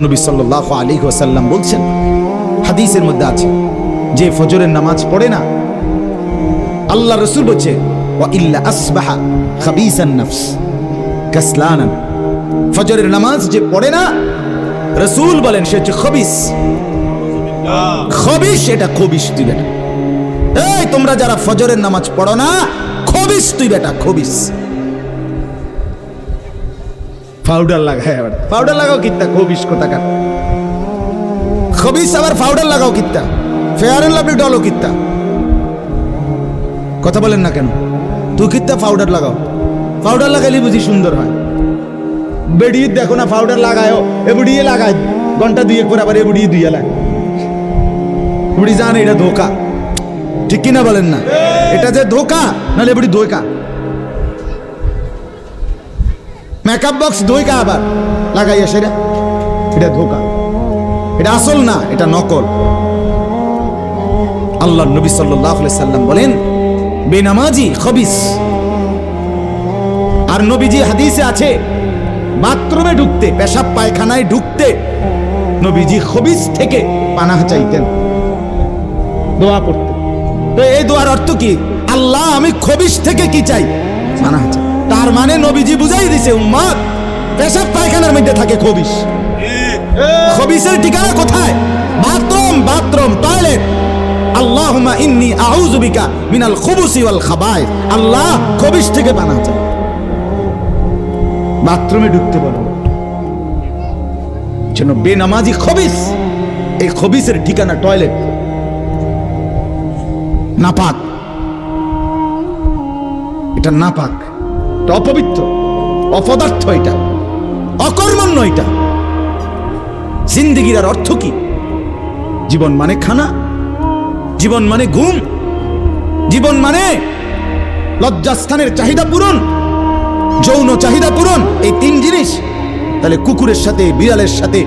নবী সাল্লাল্লাহু আলাইহি ওয়াসাল্লাম বলছেন, হাদিসের মধ্যে আছে, যে ফজরের নামাজ পড়ে না, আল্লাহ রাসূল বলছে ওয়া ইল্লা আসবাহা খাবিসান নফস কাসলানান, ফজরের নামাজ যে পড়ে না, রাসূল বলেন সে হচ্ছে খবিস। খবিস, এটা খবিস তুই বেটা। এই তোমরা যারা ফজরের নামাজ পড়ো না, খবিস তুই বেটা, খবিস। পাউডার লাগায়, আবার পাউডার লাগাও কিত্তা, খবিস কোথাকার। খবিস আবার পাউডার লাগাও কিত্তা, ফেয়ার এন্ড লাভলি ডলও কিত্তা। কথা বলেন না কেন? তুই কিত্তা পাউডার লাগাও, পাউডার লাগাইলে বুঝি সুন্দর হয়। বেড়িয়ে দেখো না পাউডার লাগায়, এ বুড়িয়ে লাগায় ঘন্টা দুয়েক পর আবার এ বুড়িয়ে দুইয়া লাগে। বুড়ি জানে এটা ধোকা, ঠিক কিনা বলেন না? এটা যে ধোকা, নাহলে বুড়ি ধোকা। মেকআপ বক্স ধোকা আবার লাগাইয়া, সেটা এটা ধোকা, এটা আসল না, এটা নকল। আল্লাহ নবী সাল্লাল্লাহু আলাইহি সাল্লাম বলেন বেনামাজি খবিস। আর নবীজি হাদিসে আছে, বাথরুমে ঢুকতে, পেশাব পায়খানায় ঢুকতে নবীজি খবিস থেকে পানাহ চাইতেন, দোয়া পড়তেন। তো এই দোয়ার অর্থ কি? আল্লাহ আমি খবিস থেকে কি চাই? পানাহ চাই। তার মানে নবীজি বুঝাই দিছে, উম্মত পেশাব পায়খানার মধ্যে থাকে খবিস। খবিসের ঠিকানা কোথায়? Bathroom, bathroom, toilet. আল্লাহুম্মা ইন্নী আউযু বিকা মিনাল খুবুসি ওয়াল খাবায়েস। আল্লাহ খবিস থেকে পানাহ চাই। বাথরুমে ঢুকতে বলো, যেন বেনামাজি খবিস। এই খবিসের ঠিকানা টয়লেট, নাপাক, এটা নাপাক, এটা অপবিত্র, অপদার্থ, এটা অকর্মণ্য। এটা জিন্দেগির আর অর্থ কি? জীবন মানে খানা, জীবন মানে ঘুম, জীবন মানে লজ্জাস্থানের চাহিদা পূরণ, যৌন চাহিদা পূরণ, এই তিন জিনিস। তাহলে কুকুরের সাথে, বিড়ালের সাথে,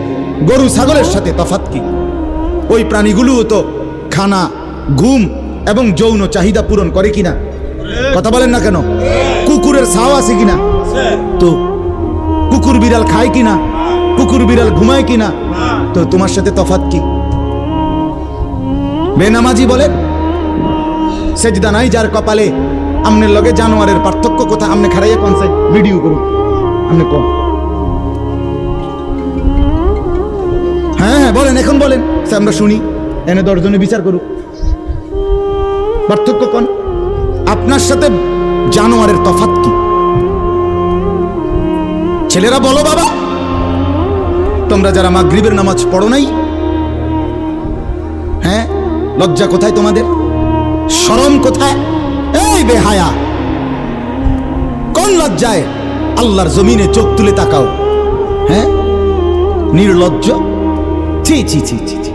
গরু ছাগলের সাথে তফাৎ কি? ওই প্রাণীগুলো তো খানা, ঘুম এবং যৌন চাহিদা পূরণ করে কিনা? কথা বলেন না কেন? কুকুরের ছাও আছে কিনা? তো কুকুর বিড়াল খায় কিনা? কুকুর বিড়াল ঘুমায় কিনা? তো তোমার সাথে তফাৎ কি? বেনামাজি বলে সেজদা নাই যার কপালে, আমনের লগে জানোয়ারের পার্থক্য কোথা? আমনে খারাইয়া কোনছে ভিডিও করুন, আমনে কোন? হ্যাঁ হ্যাঁ বলেন, এখন বলেন, আমরা শুনি, এনে 10 জনে বিচার করুক। পার্থক্য কোন? আপনার সাথে জানোয়ারের তফাৎ কি? ছেলেরা বলো বাবা, তোমরা যারা মাগরিবের নামাজ পড়ো নাই, হ্যাঁ, লজ্জা কোথায় তোমাদের? শরম কোথায়? এই বেহায়া, কোন লজ্জায় আল্লাহর জমিনে চোখ তুলে তাকাও? হ্যাঁ, নির্লজ্জ। ছি ছি ছি ছি ছি।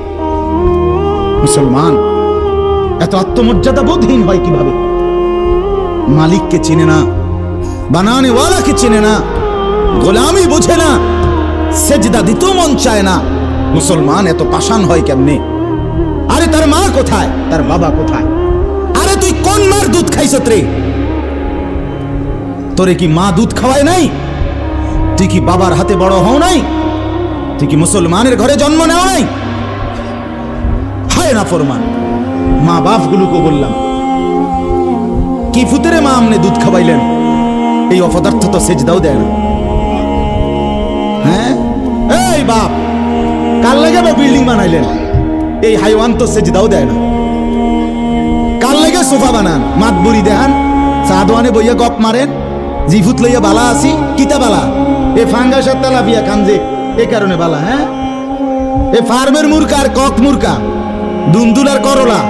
মুসলমান এত আত্মমর্যাদা বোধহীন হয় কিভাবে? মালিককে চিনে না, বানানে ওয়ালাকে চিনে না, গোলামি বোঝে না, সেজদা দিতেও মন চায় না। মুসলমান এত পাষাণ হয় কেমনে? আরে তার মা কোথায়? তার বাবা কোথায়? আরে তুই কোন মার দুধ খাইছত রে? তোরে কি মা দুধ খাওয়ায় নাই? তুই কি বাবার হাতে বড় হও নাই? তুই কি মুসলমানের ঘরে জন্ম নেওয়া নাই? হায় না ফরমান। মা বাপ গুলোকে বললাম, কি ফুতেরে মা আমনে দুধ খাওয়াইলেন? এই অপদার্থ তো সেজদাও দেয় না। হ্যাঁ, এই বাপ কাল লাগে বিল্ডিং বানাইলেন, এই হাইওয়ান তো সেজদাও দেয় না। কাল লাগে সোফা বানান, মাত বুড়ি দেখান, চা দোয়ানে বইয়া গপ মারেন, জিফুত লইয়া বালা আসি, কিতা বালা? এ ফাঙ্গাসের তেলাপিয়া খান যে, এ কারণে বালা। হ্যাঁ, এ ফার্মের মুরকা আর কক মুরকা, দুন্দুল আর করলা,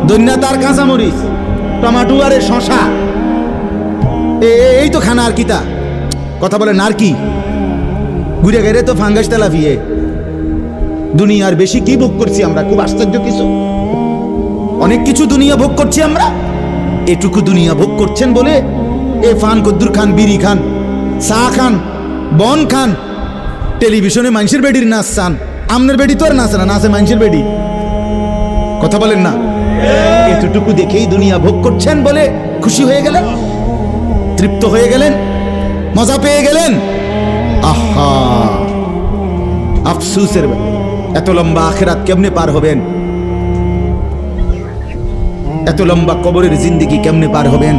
দৈন্যা তার কাঁচামরিচ, টমাটো আর শশা, এই তো খানা। আর কিতা কথা বলেন? আর কি ঘুরে গেলে তো ফাঙ্গাস তেলাপিয়ে। দুনিয়ার বেশি কি ভোগ করছি আমরা? খুব আশ্চর্য কিছু, অনেক কিছু দুনিয়া ভোগ করছি আমরা। এটুকু দুনিয়া ভোগ করছেন বলে এ ফান কদ্দুর খান, বিড়ি খান, চা খান, বন খান, টেলিভিশনে মানুষের বেডির নাচ চান। আমনের বেডি তো আর নাচে না, নাচে মানুষের বেডি। কথা বলেন না? এতটুকু দেখেই দুনিয়া ভোগ করছেন বলে খুশি হয়ে গেলেন, তৃপ্ত হয়ে গেলেন, মজা পেয়ে গেলেন। আহা, আফসুসের ব্যাপার। এত লম্বা আখিরাত কেমনে পার হবেন? এত লম্বা কবরের জিন্দেগি কেমনে পার হবেন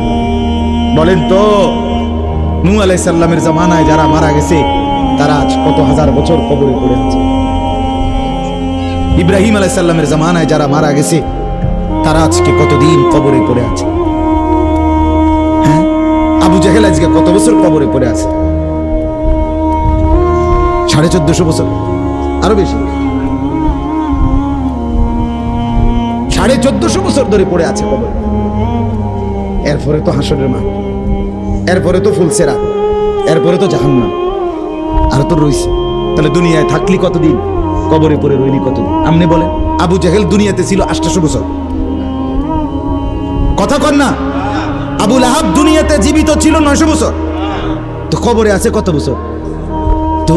বলেন তো? নূহ আলাইহিস সালামের জামানায় যারা মারা গেছে তারা আজ কত হাজার বছর কবরে পড়ে আছে। ইব্রাহিম আলাইহিস সালামের জামানায় যারা মারা গেছে তারা আজকে কতদিন কবরে পড়ে আছে। হ্যাঁ, আবু জেহেল আজকে কত বছর কবরে পড়ে আছে? 1450 বছর, আরো বেশি, 1450 বছর ধরে পড়ে আছে কবরে। এরপরে তো হাসরের মাঠ, এরপরে তো ফুলসেরা, এরপরে তো জাহান্নাম, আর তো রইছে। তাহলে দুনিয়ায় থাকলি কতদিন, কবরে পড়ে রইলি কতদিন? আপনি বলেন। আবু জেহেল দুনিয়াতে ছিল 800 বছর, কথা কন না? আবু লাহাব দুনিয়াতে জীবিত ছিল 900 বছর, তো কবরে আছে কত বছর? তো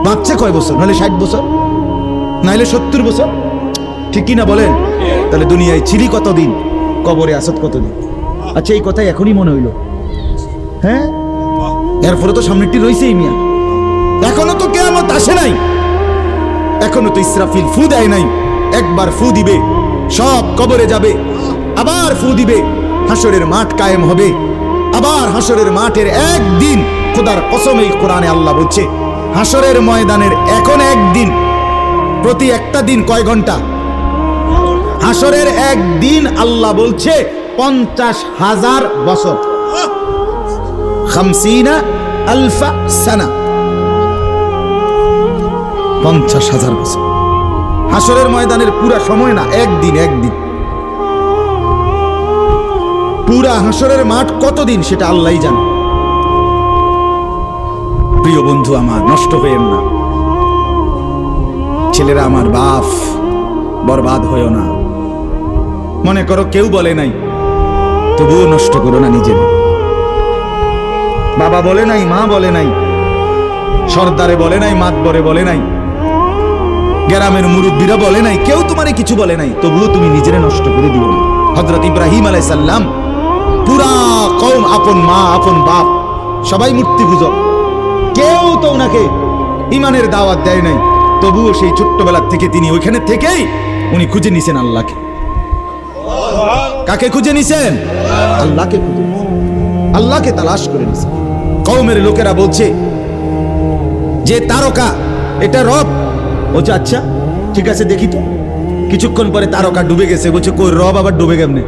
বাচ্চা কয় বছর? নাহলে 60 বছর, নাহলে 70 বছর, ঠিক কিনা বলেন? তাহলে দুনিয়ায় ছিলি কতদিন, কবরে আসত কতদিন? আচ্ছা, এই কথাই এখনই মনে হইল? হ্যাঁ, এরপরে তো সামনেটি রয়েছেই মিয়া, এখনো তো কিয়ামত আসে নাই, এখনো তো ইসরাফিল ফু দেয় নাই। একবার ফু দিবে, সব কবরে যাবে, আবার ফু দিবে, হাসরের মাঠ কায়েম হবে। আবার হাসরের মাঠের একদিন, খোদার কসম এই কোরআনে আল্লাহ বলছে, হাসরের ময়দানের এখন একদিন, প্রতি একটা দিন কয় ঘন্টা? হাসরের একদিন আল্লাহ বলছে 50,000 বছর, 50,000 সানা, 50,000 বছর। হাসরের ময়দানের পুরা সময় না, একদিন, একদিন। পুরা হাসরের মাঠ কতদিন সেটা আল্লাহই জানে। প্রিয় বন্ধু আমার, নষ্ট হয়েন না। ছেলেরা আমার, বাপ বরবাদ হয়েও না। মনে করো কেউ বলে নাই, তবুও নষ্ট করো না নিজের। বাবা বলে নাই, মা বলে নাই, সর্দারে বলে নাই, মাতবরে বলে নাই, গ্রামের মুরব্বীরা বলে নাই, কেউ তোমারে কিছু বলে নাই, তবুও তুমি নিজেরে নষ্ট করে দিও না। হযরত ইব্রাহিম আলাইহিস সালাম, পুরা কওম, আপন মা, আপন বাপ, সবাই মূর্তি পূজক, কেউ তো ওনাকে ইমানের দাওয়াত দেয় নাই, তবুও সেই ছোট্টবেলা থেকে তিনি ওইখানে থেকেই উনি খুঁজে নিছেন আল্লাহকে। কাকে খুঁজে নিছেন? আল্লাহকে খুঁজে, আল্লাহকে তালাশ করে নিছেন। কওমের লোকেরা বলছে যে তারকা এটা রব। বলছে আচ্ছা ঠিক আছে, দেখি তো। কিছুক্ষণ পরে তারকা ডুবে গেছে। বলছে কই, রব আবার ডুবে কেমনে?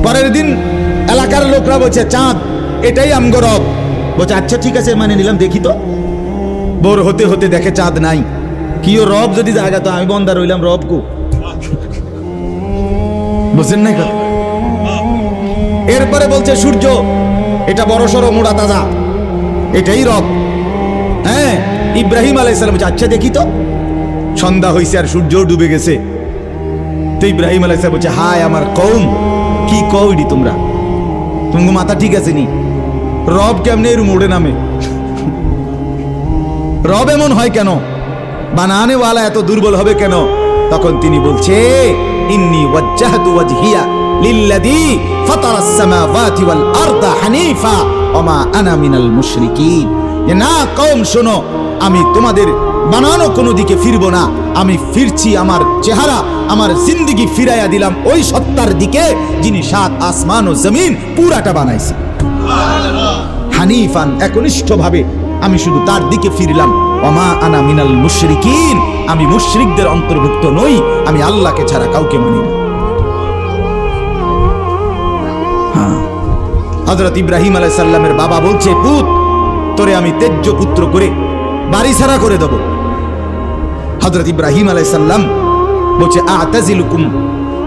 পরের দিন এলাকার লোকরা বলছে চাঁদ, এটাই আমগো রব। বলছে আচ্ছা ঠিক আছে, মানে নিলাম, দেখি তো। ভোর হতে হতে দেখে চাঁদ নাই। কিও রব যদি জায়গা, তো আমি বন্দা রইলাম, রব কো? বুঝছেন নাই কথা? এরপরে বলছে সূর্য, এটা বড় সড়ো মোড়া তাজা, এটাই রব। হ্যাঁ, ইব্রাহিম আলাইহিস সালাম বলছে আচ্ছা দেখি তো। সন্ধ্যা হইছে আর সূর্য ডুবে গেছে। তো ইব্রাহিম আলাইহিস সালাম বলছে হায় আমার কওম, কি কওইডি তোমরা? তোমার মাথা ঠিক আছে নি? রব কেমনে এর মোড়ে নামে? রব এমন হয় কেন? বানানে ওয়ালা এত দুর্বল হবে কেন? তখন তিনি বলছে ইন্নী ওয়াজ্জাহতু ওয়াজহিয়া লিল্লাযী ফাতারাস সামাওয়াতি ওয়াল আরদা হানিফা ওয়া মা আনা মিনাল মুশরিকিন। না কওম শোনো, আমি তোমাদের বানানো কোনো দিকে ফিরবো না, আমি ফিরছি আমার চেহারা, আমার জিন্দেগি ফিরাইয়া দিলাম ওই সত্তার দিকে যিনি 7 আসমান ও জমিন পুরাটা বানাইছে। হানিফান, একনিষ্ঠভাবে আমি শুধু তার দিকে ফিরলাম। ওমা আনা মিনাল মুশরিকিন, আমি মুশরিকদের অন্তর্ভুক্ত নই, আমি আল্লাহকে ছাড়া কাউকে মানি না। হ্যাঁ, হযরত ইব্রাহিম আলাইহিস সালামের বাবা বলছে পুত, তোরে আমি তেজ্য পুত্র করে বাড়ি ছাড়া করে দেব। হযরত ইব্রাহিম আলাইহিস সালাম বলছে আ'তাজিলুকুম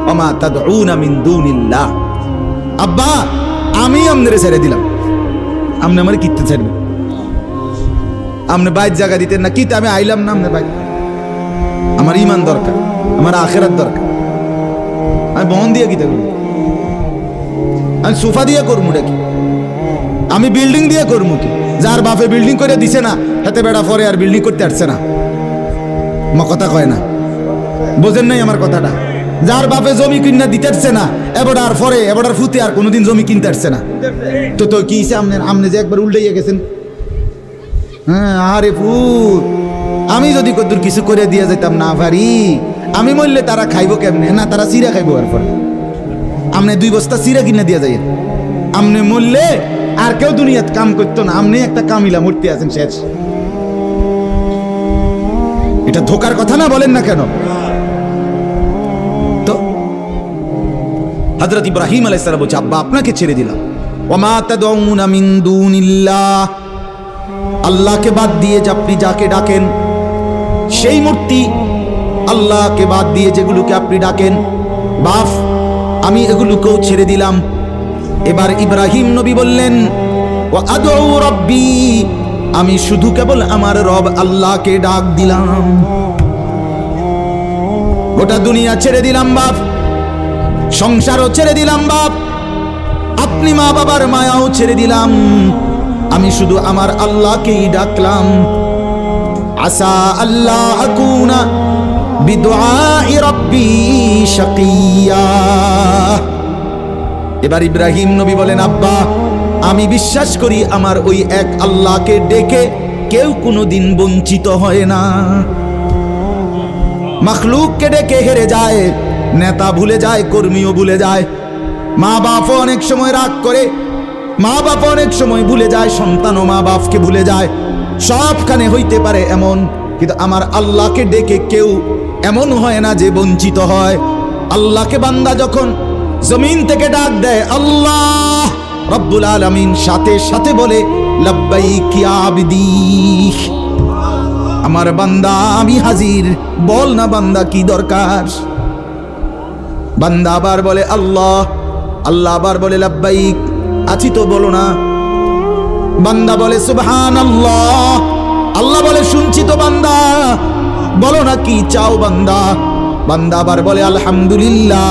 ওয়া মা তাদউনা মিন দুনিল্লাহ। আব্বা, আমি আপনারে ছেড়ে দিলাম, আপনি আমারে কিতে ছাড়বেন? আপনি বাইর জায়গা দিতেন না, কিতে আমি আইলাম না আপনি বাইর। আমার ঈমান দরকার, আমার আখিরাত দরকার। আমি বহন দিয়ে কিতে করব? আমি সোফা দিয়ে করবো নাকি? আমি বিল্ডিং দিয়ে করবো কি? যার বাপে বিল্ডিং করে দিছে না, হাতে বেড়া পরে আর বিল্ডিং করতে আসছে না। আমার কথা কয় না, বোঝেন নাই আমার কথাটা? যার বাপে জমি কিনা দিতে আসছে না, এবার পরে এবার ফুতে আর কোনোদিন জমি কিনতে আসছে না, তো তো কি আপনি যে একবার উল্টাইয়া গেছেন। হ্যাঁ, আরে ফুল, আমি যদি কদ্দুর কিছু করে দিয়ে যেতাম না পারি, আমি মরলে তারা খাইবো কেমনে? না, তারা চিরা খাইবো। আর পরে আমনে 2 বস্তা চিরা কিনে দিয়ে যাই, আমনে মরলে আর কেউ দুনিয়াত কাম করতো না, আমনে একটা কামিলা মূর্তি আছেন, শেষ। এটা ধোকার কথা না, বলেন না কেন? তো হযরত ইব্রাহিম আলাইহিস সালাম বলছে, আব্বা আপনাকে ছেড়ে দিলাম। ওমা তাদউনা মিন দুনিল্লাহ, আল্লাহকে বাদ দিয়ে আপনি যাকে ডাকেন, সেই মূর্তি, আল্লাহকে বাদ দিয়ে যেগুলোকে আপনি ডাকেন, বাপ আমি এগুলোকেও ছেড়ে দিলাম। এবার ইব্রাহিম নবী বললেন, ওয়া আদউ রাব্বি, আমি শুধু কেবল আমার রব আল্লাহকে ডাক দিলাম। গোটা দুনিয়া ছেড়ে দিলাম বাপ, সংসারও ছেড়ে দিলাম বাপ, আপনি মা বাবার মায়াও ছেড়ে দিলাম, আমি শুধু আমার আল্লাহকেই ডাকলাম। আসা আল্লাহ আকুনা বিদুআই রাব্বি শাকিয়া। এবার ইব্রাহিম নবী বলেন, আব্বা আমি বিশ্বাস করি আমার ওই এক আল্লাহকে ডেকে কেউ কোনোদিন বঞ্চিত হয় না। মাখলুককে ডেকে হেরে যায়, নেতা ভুলে যায়, কর্মীও ভুলে যায়, মা বাপ অনেক সময় রাগ করে, মা বাপ অনেক সময় ভুলে যায়, সন্তানও মা বাপকে ভুলে যায়, সবখানে হইতে পারে এমন, কিন্তু আমার আল্লাহকে ডেকে কেউ এমন হয় না যে বঞ্চিত হয়। আল্লাহকে বান্দা যখন জমিন থেকে ডাক দেয় আল্লাহ রব্বুল আলামিন সাথে সাথে বলে লাব্বাইক ইয়া আবদি, আমার বান্দা আমি হাজির, বল না বান্দা কি দরকার। বান্দা আবার বলে আল্লাহ, আল্লাহ আবার বলে লাব্বাইক, আছি তো বলো না। বান্দা বলে সুবহানাল্লাহ, আল্লাহ বলে শুনছি তো বান্দা, বলো না কি চাও বান্দা। বান্দা আবার বলে আলহামদুলিল্লাহ,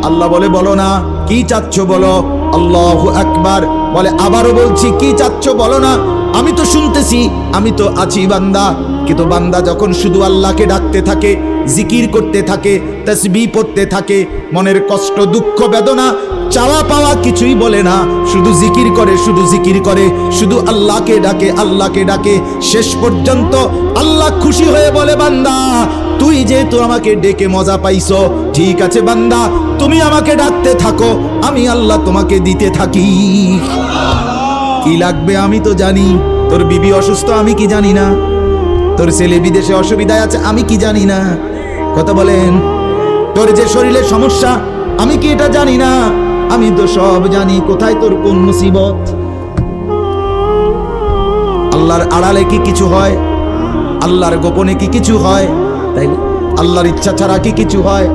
আল্লাহ বলে বলো না কি চাচ্ছ বলো। আল্লাহু আকবার বলে আবারও বলছি কি চাচ্ছ বলো না, আমি তো শুনতেছি, আমি তো আছি বান্দা। কিন্তু বান্দা যখন শুধু আল্লাহকে ডাকতে থাকে, জিকির করতে থাকে, তাসবিহ পড়তে থাকে, মনের কষ্ট দুঃখ বেদনা চাওয়া পাওয়া কিছুই বলে না, শুধু জিকির করে, শুধু জিকির করে, শুধু আল্লাহকে ডাকে, আল্লাহকে ডাকে, শেষ পর্যন্ত আল্লাহ খুশি হয়ে বলে বান্দা তুই যেহেতু আমাকে ডেকে মজা পাইছো, ঠিক আছে বান্দা তুমি আমাকে ডাকতে থাকো, আমি আল্লাহ তোমাকে দিতে থাকি। কি লাগবে আমি তো জানি, তোর বিবি অসুস্থ আমি কি জানি না, তোর ছেলে বিদেশে অসুবিধায় আছে আমি কি জানি না, কথা বলেন, তোর যে শরীরে সমস্যা আমি কি এটা জানি না, আমি তো সব জানি, কোথায় তোর কোন মুসিবত। আল্লাহর আড়ালে কি কিছু হয়, আল্লাহর গোপনে কি কিছু হয়, তাই আল্লাহর ইচ্ছা ছাড়া কি কিছু হয়।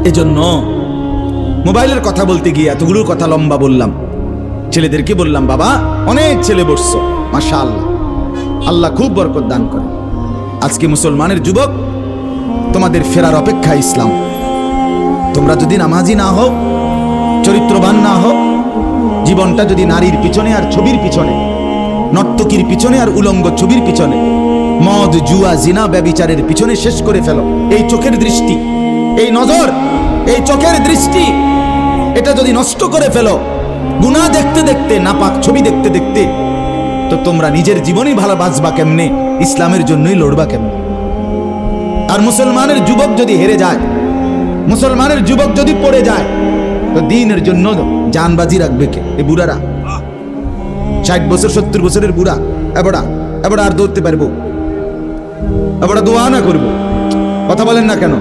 এজন্য মোবাইলের কথা বলতে গিয়ে এতগুলোর কথা লম্বা বললাম। ছেলেদেরকে বললাম বাবা অনেক ছেলে বসছো, মাশাআল্লাহ, আল্লাহ খুব বরকত দান করে। আজকে মুসলমানের যুবক তোমাদের ফেরার অপেক্ষা ইসলাম। তোমরা যদি নামাজি না হও, চরিত্রবান না হও, জীবনটা যদি নারীর পিছনে আর ছবির পিছনে, নর্তকীর পিছনে আর উলঙ্গ ছবির পিছনে, মদ জুয়া জিনা ব্যভিচারের পিছনে শেষ করে ফেলো, এই চোখের দৃষ্টি, এই নজর, এই চোখের দৃষ্টি, এটা যদি নষ্ট করে ফেলো, গুনাহ দেখতে দেখতে, নাপাক ছবি দেখতে দেখতে, তো তোমরা নিজের জীবনই ভালো বাঁচবা কেমনে, ইসলামের জন্যই লড়বা কেমনে। আর মুসলমানের যুবক যদি হেরে যায়, মুসলমানের যুবক যদি পড়ে যায়, তো দিনের জন্য জানবাজি রাখবে কে? এই বুড়ারা, 60 বছর 70 বছরের বুড়া, এবড়া এবড়া আর দৌড়তে পারবো, এবড়া দোয়া না করবো, কথা বলেন না কেন?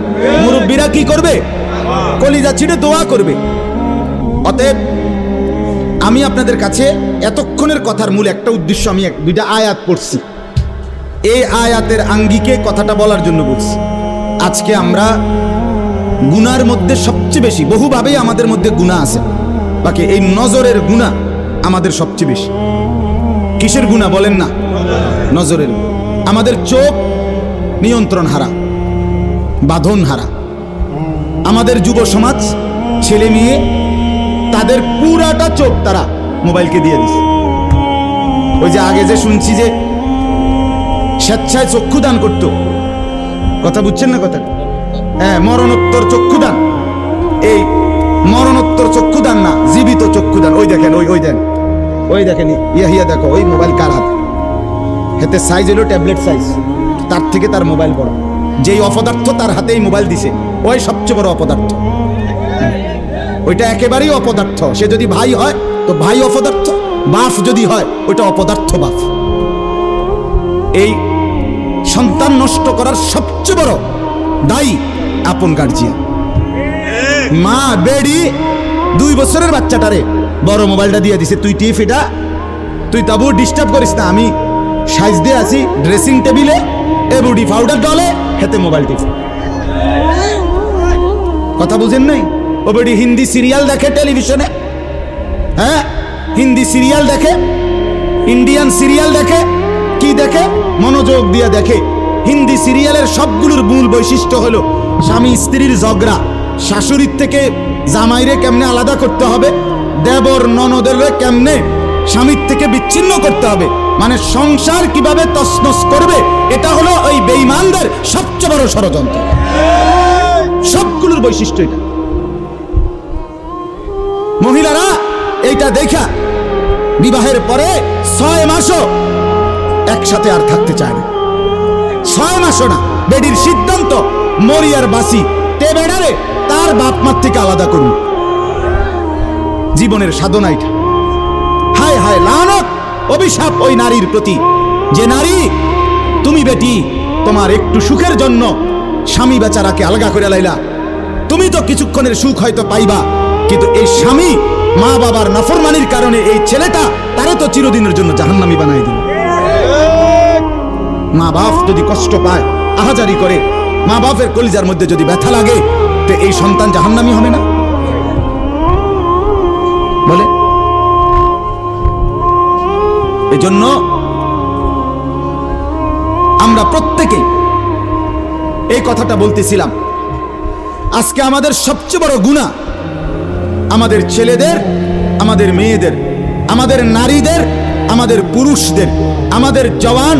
মুরব্বীরা কি করবে? কলিজা ছিঁড়ে দোয়া করবে। অতএব আমি আপনাদের কাছে এতক্ষণের কথার মূল একটা উদ্দেশ্য, আমি 2টা আয়াত পড়ছি, এই আয়াতের আঙ্গিকে কথাটা বলার জন্য বলছি। আজকে আমরা গুনার মধ্যে সবচেয়ে বেশি, বহুভাবেই আমাদের মধ্যে গুনাহ আছে, বাকি এই নজরের গুনাহ আমাদের সবচেয়ে বেশি। কিসের গুনাহ বলেন না? নজরের। আমাদের চোখ নিয়ন্ত্রণ হারা, বাঁধন হারা। আমাদের যুব সমাজ, ছেলে মেয়ে, তাদের পুরাটা চোখ তারা মোবাইলকে দিয়ে দিছে। ওই যে আগে যে শুনছি যে স্বেচ্ছায় চক্ষুদান করত, কথা বুঝছেন না কথা? হ্যাঁ, মরণোত্তর চক্ষুদান। এই মরণোত্তর চক্ষুদান না, জীবিত চক্ষুদান। ওই দেখেন, ওই দেন, ওই দেখেন ইয়া দেখো ওই মোবাইল কার হাতে, হেতে সাইজ হলো ট্যাবলেট সাইজ, তার থেকে তার মোবাইল বড়। যেই অপদার্থ তার হাতেই মোবাইল দিছে ওই সবচেয়ে বড় অপদার্থ। ওইটা একেবারেই অপদার্থ। সে যদি ভাই হয় তো ভাই অপদার্থ, বাপ যদি হয় ওইটা অপদার্থ বাপ। এই সন্তান নষ্ট করার সবচেয়ে বড় দায়ী আপন গার্জিয়ান। মা বেডি 2 বছরের বাচ্চাটারে বড় মোবাইলটা দিয়ে দিছে, তুই টিপ এটা, তুই তাবু ডিস্টার্ব করিস না, আমি সাইজ দিয়ে আছি ড্রেসিং টেবিলে এবুডি পাউডার ডলে হেতে মোবাইল টিপ। কথা বুঝেন নাই? ও বেডি হিন্দি সিরিয়াল দেখে টেলিভিশনে, হ্যাঁ হিন্দি সিরিয়াল দেখে, ইন্ডিয়ান সিরিয়াল দেখে, কি দেখে মনোযোগ দিয়ে দেখে। হিন্দি সিরিয়ালের সবগুলোর মূল বৈশিষ্ট্য হলো স্বামী স্ত্রীর ঝগড়া, শাশুড়ির থেকে জামাইরে কেমনে আলাদা করতে হবে, দেবর ননদের কেমনে স্বামীর থেকে বিচ্ছিন্ন করতে হবে, মানে সংসার কিভাবে তছনছ করবে। এটা হলো ওই বেঈমানদের সবচেয়ে বড় ষড়যন্ত্র। সবগুলোর বৈশিষ্ট্য এটা। মহিলারা এইটা দেখা বিবাহের পরে 6 মাসও একসাথে আর থাকতে চায় না। 6 মাসও না। বেডির সিদ্ধান্ত মরিয়ার বাসি তে বেড়ারে তার বাপ মার থেকে আলাদা করুন। জীবনের সাধনা এটা। হায় হায় লানত, অভিশাপ ওই নারীর প্রতি, যে নারী তুমি বেটি তোমার একটু সুখের জন্য স্বামী বেচারাকে আলগা করে লাইলা। তুমি তো কিছুক্ষণের সুখ হয়তো পাইবা, কিন্তু এই স্বামী মা বাবার নাফরমানির কারণে এই ছেলেটা তারে তো চিরদিনের জন্য জাহান্নামী বানাই দিল। মা বাপ যদি কষ্ট পায়, আহাজারি করে, মা বাপের কলিজার মধ্যে যদি ব্যথা লাগে, তো এই সন্তান জাহান্নামী হবে না? বলে এজন্য আমরা প্রত্যেকেই এই কথাটা বলতেছিলাম। আজকে আমাদের সবচেয়ে বড় গুনাহ আমাদের ছেলেদের, আমাদের মেয়েদের, আমাদের নারীদের, আমাদের পুরুষদের, আমাদের জওয়ান,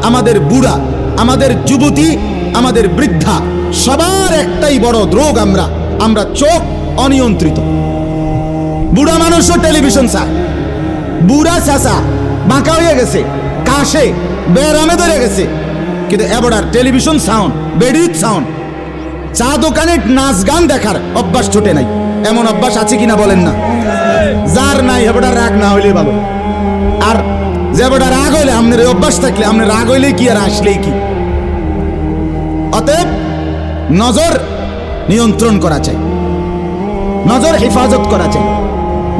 আমাদের বুড়া, আমাদের যুবতী, আমাদের বৃদ্ধা, সবার একটাই বড় রোগ। আমরা চোখ অনিয়ন্ত্রিত। বুড়া মানুষও টেলিভিশন চায়, বুড়া চাচা বাঁকা হয়ে গেছে, কাশে বেরামে ধরে গেছে, কিন্তু এবার টেলিভিশন সাউন্ড, বেডির সাউন্ড, চা দোকানে নাচ গান দেখার অভ্যাস ছোটে নাই। এমন অভ্যাস আছে কিনা বলেন না? যার নাই হেবটা রাগ না হইলে ভালো, আর যেবটা রাগ হইলে আপনার অভ্যাস থাকলে আপনার রাগ হইলে কি আর আসলেই কি। অতএব নজর নিয়ন্ত্রণ করা চাই, নজর হেফাজত করা চাই,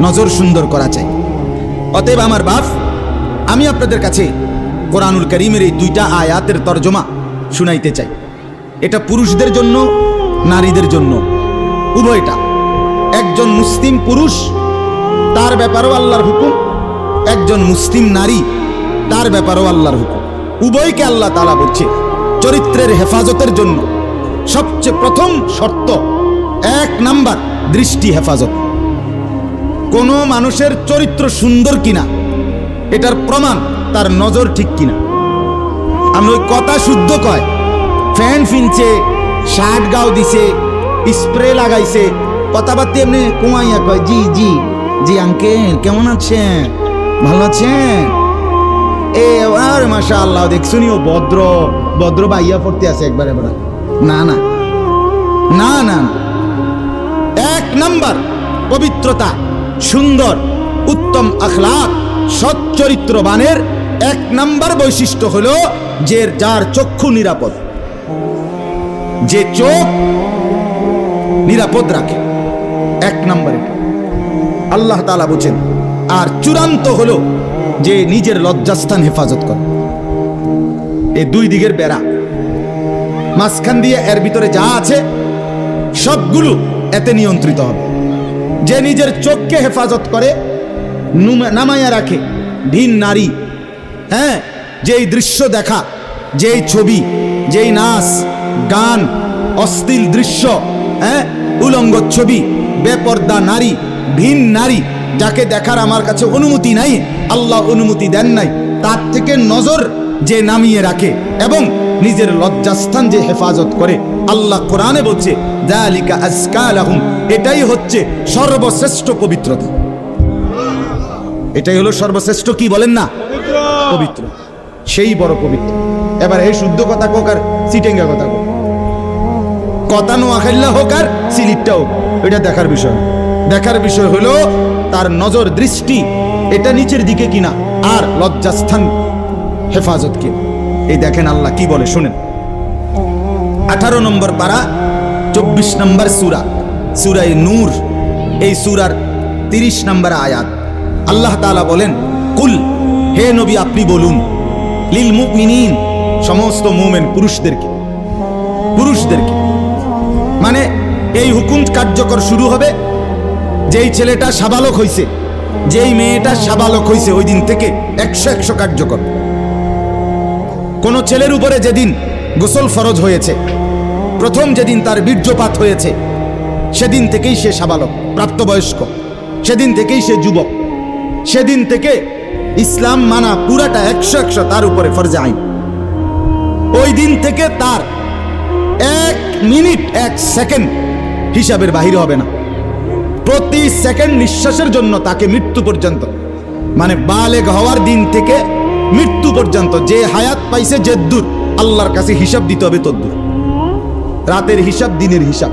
নজর সুন্দর করা চাই। অতএব আমার বাপ, আমি আপনাদের কাছে কোরআনুল কারীমের এই 2টা আয়াতের তরজমা শুনাইতে চাই। এটা পুরুষদের জন্য, নারীদের জন্য, উভয়টা। একজন মুসলিম পুরুষ তার ব্যাপারেও আল্লাহর হুকুম, একজন মুসলিম নারী তার ব্যাপারেও আল্লাহর হুকুম। উভয়কে আল্লাহ তাআলা বলছে চরিত্রের হেফাজতের জন্য সবচেয়ে প্রথম শর্ত, 1 নাম্বার দৃষ্টি হেফাজত। কোন মানুষের চরিত্র সুন্দর কিনা এটার প্রমাণ তার নজর ঠিক কিনা। আমি ওই কথা শুদ্ধ কয়, ফ্যান ফিনছে, শার্ট গাও দিছে, স্প্রে লাগাইছে, কথাবার্তা এমনি কুমাইয়া কয় জি জি জি আঙ্কেল কেমন আছেন, ভালো আছেন, এ আর মাশাআল্লাহ দেখছুনিও ভদ্র ভদ্র বাইয়া পড়তে আছে একবারে বড়। না না না না, 1 নাম্বার পবিত্রতা, সুন্দর, উত্তম আখলাক, সৎ চরিত্রবানের 1 নাম্বার বৈশিষ্ট্য হলো যে যার চক্ষু নিরাপদ, যে চোখ নিরাপদ রাখে। 1 নাম্বার আল্লাহ তাআলা বলেন। আর চূড়ান্ত হলো যে নিজের লজ্জাস্থান হেফাজত করে। এই 2 দিকের বেড়া, মাঝখান দিয়ে এর ভিতরে যা আছে সবগুলো এতে নিয়ন্ত্রিত হবে। যে নিজের চোখকে হেফাজত করে, নামাইয়া রাখে, ভিন নারী, হ্যাঁ, যেই দৃশ্য দেখা, যেই ছবি, যেই নাচ গান, অশ্লীল দৃশ্য, হ্যাঁ, উলঙ্গ ছবি, বেপর্দা নারী, ভিন নারী, যাকে দেখার আমার কাছে অনুমতি নাই, আল্লাহ অনুমতি দেন নাই, তার থেকে নজর যে নামিয়ে রাখে এবং নিজের লজ্জাস্থান যে হেফাজত করে, আল্লাহ কোরআনে বলছে যালিকা আজকা লাহুম, এটাই হচ্ছে সর্বশ্রেষ্ঠ পবিত্রতা। এটাই হলো সর্বশ্রেষ্ঠ, কি বলেন না, পবিত্র। সেই বড় পবিত্র। এবার এই শুদ্ধ কথা কোক আর সিটেঙ্গা কথা কোক, কথা নোয়াখাইল্লা হোক আর সিলিটটা হোক, এটা দেখার বিষয়। দেখার বিষয় হলো তার নজর দৃষ্টি এটা নিচের দিকে কিনা, আর লজ্জাস্থান হেফাজত কি। এই দেখেন আল্লাহ কি বলে শুনেন। 18 নম্বর পারা 24 নম্বর সূরা, সূরা নূর, এই সূরার 30 নম্বর আয়াত। আল্লাহ তাআলা বলেন, কুল, হে নবী আপনি বলুন, লিল মুমিনিন, সমস্ত মুমিন পুরুষদেরকে, মানে এই হুকুম কার্যকর শুরু হবে যেই ছেলেটা সাবালক হইছে, যেই মেয়েটা সাবালক হইছে, ওই দিন থেকে 100 কার্যকর। কোন ছেলের উপরে যেদিন গোসল ফরজ হয়েছে, প্রথম যেদিন তার বীর্যপাত হয়েছে, সেদিন থেকেই সে সাবালক, প্রাপ্তবয়স্ক, সেদিন থেকেই সে যুবক, সেদিন থেকে ইসলাম মানা পুরাটা 100 তার উপরে ফরজে আইন। ওই দিন থেকে তার 1 মিনিট 1 সেকেন্ড হিসাবের বাহির হবে না। প্রতি সেকেন্ড নিঃশ্বাসের জন্য তাকে মৃত্যু পর্যন্ত, মানে বালেগ হওয়ার দিন থেকে মৃত্যু পর্যন্ত যে হায়াত পাইছে, যে দূর আল্লাহর কাছে হিসাব দিতে হবে তদ্দূর। রাতের হিসাব, দিনের হিসাব,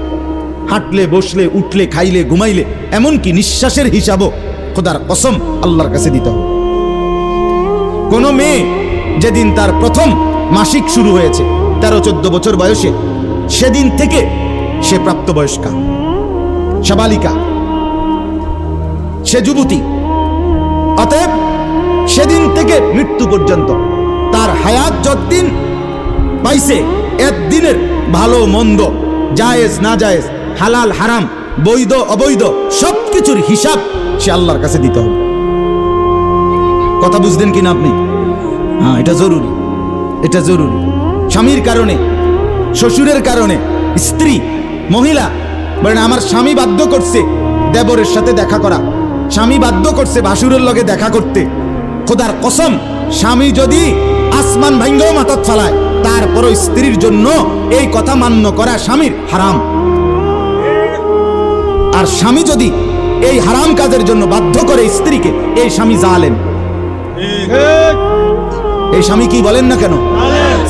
হাঁটলে, বসলে, উঠলে, খাইলে, ঘুমাইলে, এমনকি নিঃশ্বাসের হিসাবও খোদার কসম আল্লাহর কাছে দিতে হবে। কোন মেয়ে যেদিন তার প্রথম মাসিক শুরু হয়েছে 13-14 বছর বয়সে, সেদিন থেকে সে প্রাপ্তবয়স্কা, সাবালিকা, সে যুবতী। অতএব সেদিন থেকে মৃত্যু পর্যন্ত তার হায়াত যতদিন পাইছে, একদিনের ভালো মন্দ, জায়েজ না জায়েজ, হালাল হারাম, বৈধ অবৈধ, সবকিছুর হিসাব সে আল্লাহর কাছে দিতে হবে। কথা বুঝলেন কিনা আপনি? হ্যাঁ, এটা জরুরি, এটা জরুরি। স্বামীর কারণে, শ্বশুরের কারণে, স্ত্রী, মহিলা বলেন আমার স্বামী বাধ্য করছে দেবরের সাথে দেখা করা, স্বামী বাধ্য করছে ভাসুরের লগে দেখা করতে, খোদার কসম স্বামী যদি আসমান ভাঙ্গাও মাথাত ফালায়, তারপরও স্ত্রীর জন্য এই কথা মান্য করা স্বামীর হারাম। আর স্বামী যদি এই হারাম কাজের জন্য বাধ্য করে স্ত্রীকে, এই স্বামী জালেম। এই স্বামী কি বলেন না কেন,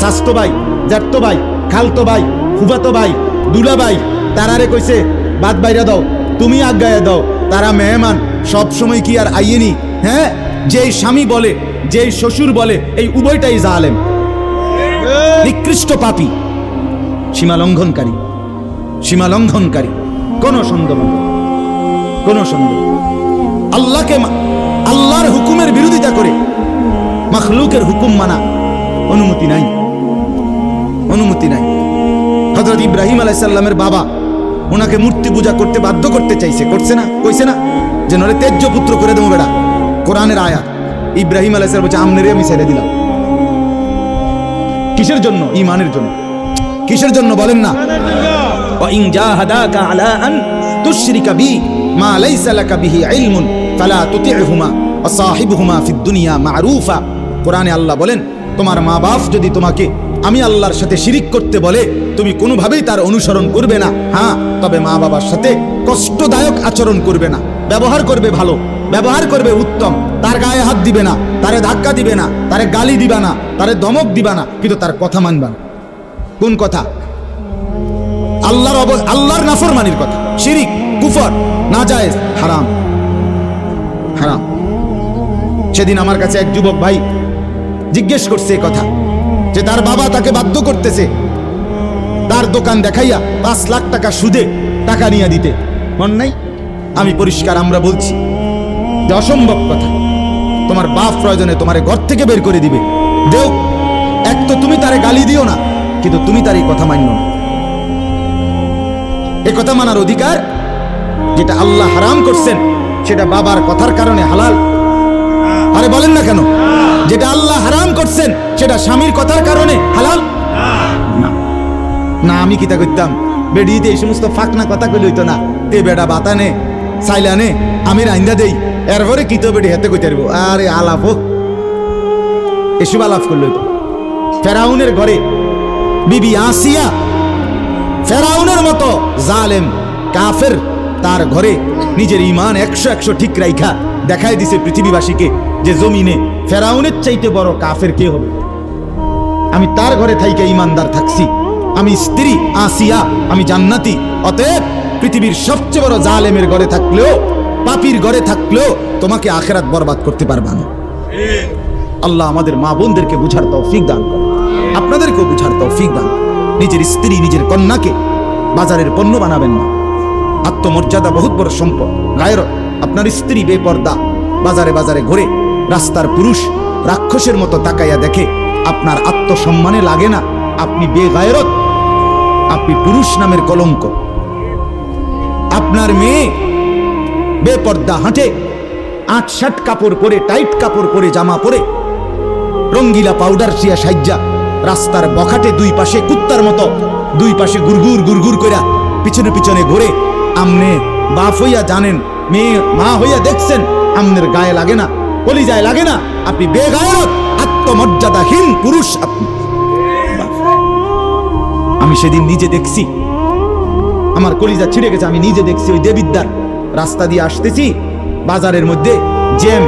শাস্তো ভাই, জ্যাঠতো ভাই, খালতো ভাই, ফুফাতো ভাই, দুলা ভাই, তারারে কইছে বাদ বাইরা দাও, তুমি আজ্ঞায় দাও, তারা মেহমান, সব সময় কি আর আইয়েনি? হ্যাঁ, যেই স্বামী বলে, যেই শ্বশুর বলে, এই উভয়টাই জালেম, নিকৃষ্ট পাপী, সীমালঙ্ঘনকারী, সীমালঙ্ঘনকারী। কোন সন্দেহ নেই, কোন সন্দেহ। আল্লাহকে, আল্লাহর হুকুমের বিরোধিতা করে মাখলুকের হুকুম মানা অনুমতি নাই, অনুমতি নাই। হযরত ইব্রাহিম আলাইহিস সালামের বাবা ওনাকে মূর্তি পূজা করতে বাধ্য করতে চাইছে, করছে না, কইছে না যে নরে তেজ্য পুত্র করে দেবো বেড়া। কোরআনের আয়াত, ইব্রাহিম আলাইহিস সালাম বলছে আমনেরে আমি ছেড়ে দিলাম। কিসের জন্য? ঈমানের জন্য। কিসের জন্য বলেন না? ওয়া ইন জাহাদাকা আলা আন তুশরিকা বি মা লাইসা লাকা বিহি ইলমুন ফালা তুতি'হুমা ওয়া সাহিবহুমা ফিদ দুনিয়া মা'রুফা। কোরআনে আল্লাহ বলেন, তোমার মা বাপ যদি তোমাকে আমি আল্লাহর সাথে শিরিক করতে বলে, তুমি কোনোভাবেই তার অনুসরণ করবে না। হ্যাঁ, তবে মা বাবার সাথে কষ্টদায়ক আচরণ করবে না, ব্যবহার করবে ভালো, ব্যবহার করবে উত্তম, তার গায়ে হাত দিবে না, তারে ধাক্কা দিবে না, তারে গালি দিবা না, তারে ধমক দিবা না, কিন্তু তার কথা মানবা না। কোন কথা? আল্লাহর নাফরমানির কথা, শিরিক, কুফর, নাজায়েজ, হারাম, হারাম। সেদিন আমার কাছে এক যুবক ভাই জিজ্ঞেস করছে এই কথা, যে তার বাবা তাকে বাধ্য করতেছে তার দোকান দেখাইয়া 5 লাখ টাকা সুদে টাকা নিয়ে দিতে। মন নাই? আমি পরিষ্কার আমরা বলছি যে অসম্ভব কথা। তোমার বাপ প্রয়োজনে তোমারে ঘর থেকে বের করে দিবে, দেও। এক তো তুমি তারে গালি দিও না, কিন্তু তুমি তার এই কথা মান্য না। এই কথা মানার অধিকার, যেটা আল্লাহ হারাম করছেন সেটা বাবার কথার কারণে হালাল। আরে বলেন না কেন? যেটা আল্লাহ হারাম করছেন সেটা স্বামীর কথার কারণে হালাল না। না, আমি কিতা করতাম, বেড়িয়ে এই সমস্ত ফাঁকনা কথা কইলে হইতো না। তে বেড়া বাতানে সাইলানে আমি রাইন্দা দেই, এরপরে কিতো বেড়ি হাতে কইতে পারবো। আরে আলাপ হোক, এসব আলাপ করলে হইতো। ফেরাউনের ঘরে বিবি আসিয়া ফেরাউনের মতো জালেম, কাফের, তার ঘরে নিজের ঈমান 100 ঠিক রাইখা দেখায় দিছে পৃথিবীবাসীকে যে জমিনে ফেরাউনের চাইতে বড় কাফের কে হবে। আমি তার ঘরে থাইকে ঈমানদার থাকছি, আমি স্ত্রী আসিয়া, আমি জান্নাতি। অতএব পৃথিবীর সবচেয়ে বড় জালেমের ঘরে থাকলেও, পাপীর ঘরে থাকলেও তোমাকে আখিরাত বরবাদ করতে পারবা না। আল্লাহ আমাদের মা বোনদেরকে বুঝার তৌফিক দান করে, আপনাদেরকেও বুঝার তৌফিক দান। নিজের স্ত্রী, নিজের কন্যাকে বাজারের পণ্য বানাবেন না। আত্মমর্যাদা বহুত বড় সম্পদ। গায়রত, আপনার স্ত্রী বেপর্দা বাজারে বাজারে ঘুরে রাস্তার পুরুষ রাক্ষসের মতো তাকাইয়া দেখে, আপনার আত্মসম্মানে লাগে না, আপনি বেগায়রত, আপনি পুরুষ নামের কলঙ্ক। আপনার মেয়ে বেপর্দা হাঁটে, ৮-৬ কাপড় পরে, টাইট কাপড় পরে, জামা পরে, রঙ্গিলা পাউডার চিয়া সাজ্জা রাস্তার বখাটে দুই পাশে কুত্তার মতো দুই পাশে গুরগুর গুরগুর কইরা পিছনে পিছনে ঘুরে। আমনে বাপ হইয়া জানেন, মেয়ে মা হইয়া দেখছেন, আমনের গায়ে লাগে না, কলিজায় লাগে না, আপনি বেগায়রত, আত্মমর্যাদাহীন পুরুষ আপনি। আমি সেদিন নিজে দেখছি, আমার কলিজা ছিঁড়ে গেছে। আমি নিজে দেখছি ওই দেবিদ্যার রাস্তা দিয়ে আসতেছি, বাজারের মধ্যে জ্যাম।